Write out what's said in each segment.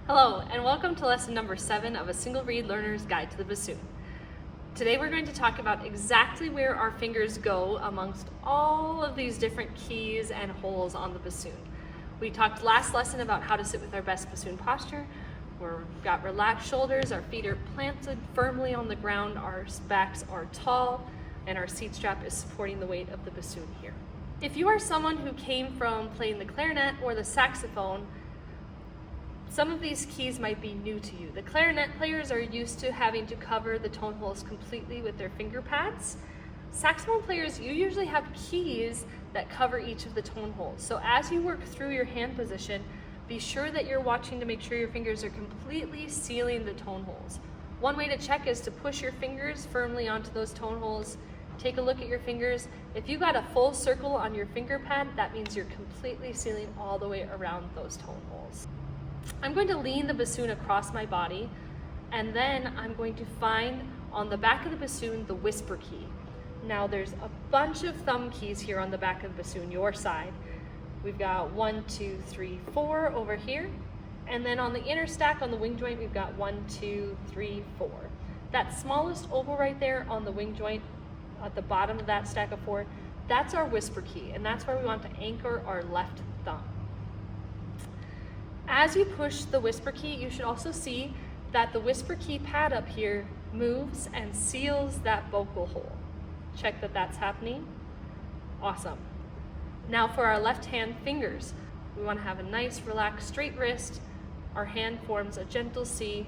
Hello, and welcome to lesson number 7 of a single reed learner's guide to the bassoon. Today we're going to talk about exactly where our fingers go amongst all of these different keys and holes on the bassoon. We talked last lesson about how to sit with our best bassoon posture. We've got relaxed shoulders, our feet are planted firmly on the ground, our backs are tall, and our seat strap is supporting the weight of the bassoon here. If you are someone who came from playing the clarinet or the saxophone, some of these keys might be new to you. The clarinet players are used to having to cover the tone holes completely with their finger pads. Saxophone players, you usually have keys that cover each of the tone holes. So as you work through your hand position, be sure that you're watching to make sure your fingers are completely sealing the tone holes. One way to check is to push your fingers firmly onto those tone holes. Take a look at your fingers. If you got a full circle on your finger pad, that means you're completely sealing all the way around those tone holes. I'm going to lean the bassoon across my body, and then I'm going to find on the back of the bassoon the whisper key. Now there's a bunch of thumb keys here on the back of the bassoon, your side. We've got 1, 2, 3, 4 over here, and then on the inner stack on the wing joint we've got 1, 2, 3, 4. That smallest oval right there on the wing joint at the bottom of that stack of 4, that's our whisper key, and that's where we want to anchor our left thumb. As you push the whisper key, you should also see that the whisper key pad up here moves and seals that vocal hole. Check that that's happening. Awesome. Now for our left hand fingers, we want to have a nice, relaxed, straight wrist. Our hand forms a gentle C,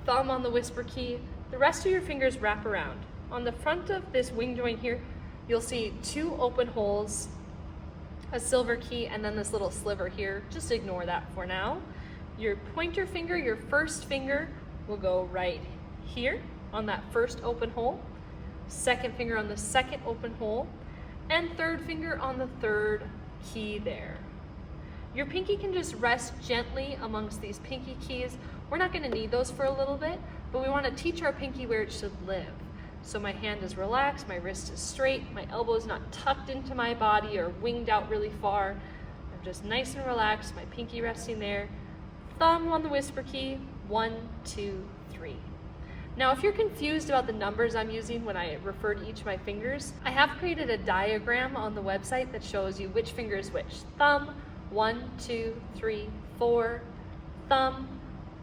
thumb on the whisper key. The rest of your fingers wrap around. On the front of this wing joint here, you'll see 2 open holes, a silver key, and then this little sliver here. Just ignore that for now. Your pointer finger, your first finger, will go right here on that first open hole, second finger on the second open hole, and third finger on the third key there. Your pinky can just rest gently amongst these pinky keys. We're not going to need those for a little bit, but we want to teach our pinky where it should live. So my hand is relaxed, my wrist is straight, my elbow is not tucked into my body or winged out really far. I'm just nice and relaxed, my pinky resting there. Thumb on the whisper key, 1, 2, 3. Now if you're confused about the numbers I'm using when I refer to each of my fingers, I have created a diagram on the website that shows you which finger is which. Thumb, 1, 2, 3, 4. Thumb,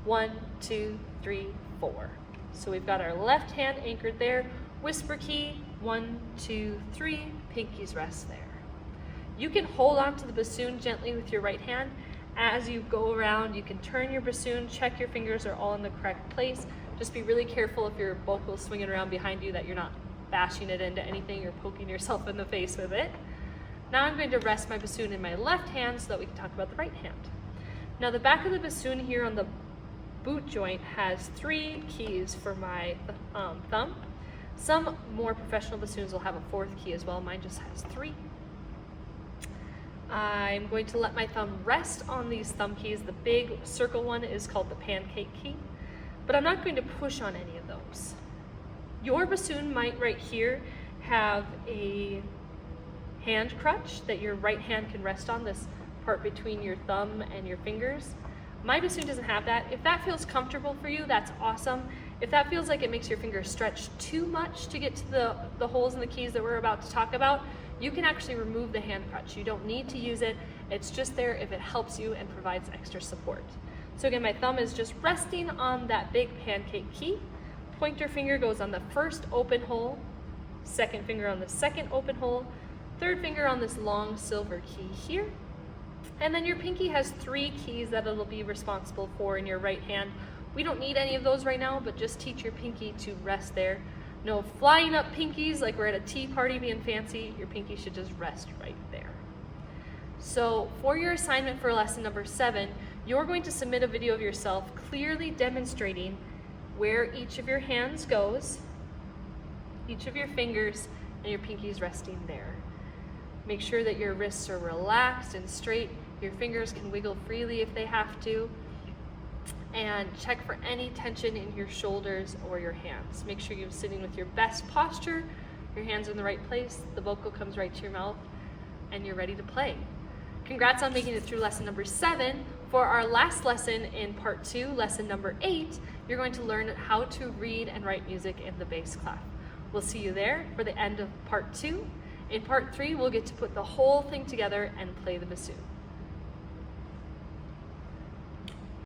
1, 2, 3, 4. So we've got our left hand anchored there, whisper key, 1, 2, 3, pinkies rest there. You can hold on to the bassoon gently with your right hand. As you go around, you can turn your bassoon, check your fingers are all in the correct place. Just be really careful if your vocal's swinging around behind you that you're not bashing it into anything or poking yourself in the face with it. Now I'm going to rest my bassoon in my left hand so that we can talk about the right hand. Now the back of the bassoon here on the boot joint has 3 keys for my thumb. Some more professional bassoons will have a 4th key as well. Mine just has 3. I'm going to let my thumb rest on these thumb keys. The big circle one is called the pancake key, but I'm not going to push on any of those. Your bassoon might right here have a hand crutch that your right hand can rest on, this part between your thumb and your fingers. My bassoon doesn't have that. If that feels comfortable for you, that's awesome. If that feels like it makes your fingers stretch too much to get to the holes in the keys that we're about to talk about, you can actually remove the hand crutch. You don't need to use it. It's just there if it helps you and provides extra support. So again, my thumb is just resting on that big pancake key. Pointer finger goes on the first open hole, second finger on the second open hole, third finger on this long silver key here. And then your pinky has 3 keys that it'll be responsible for in your right hand. We don't need any of those right now, but just teach your pinky to rest there. No flying up pinkies like we're at a tea party being fancy. Your pinky should just rest right there. So for your assignment for lesson number 7, you're going to submit a video of yourself clearly demonstrating where each of your hands goes, each of your fingers, and your pinkies resting there. Make sure that your wrists are relaxed and straight. Your fingers can wiggle freely if they have to. And check for any tension in your shoulders or your hands. Make sure you're sitting with your best posture, your hands are in the right place, the vocal comes right to your mouth, and you're ready to play. Congrats on making it through lesson number 7. For our last lesson in part 2, lesson number 8, you're going to learn how to read and write music in the bass clef. We'll see you there for the end of part 2. In part 3, we'll get to put the whole thing together and play the bassoon.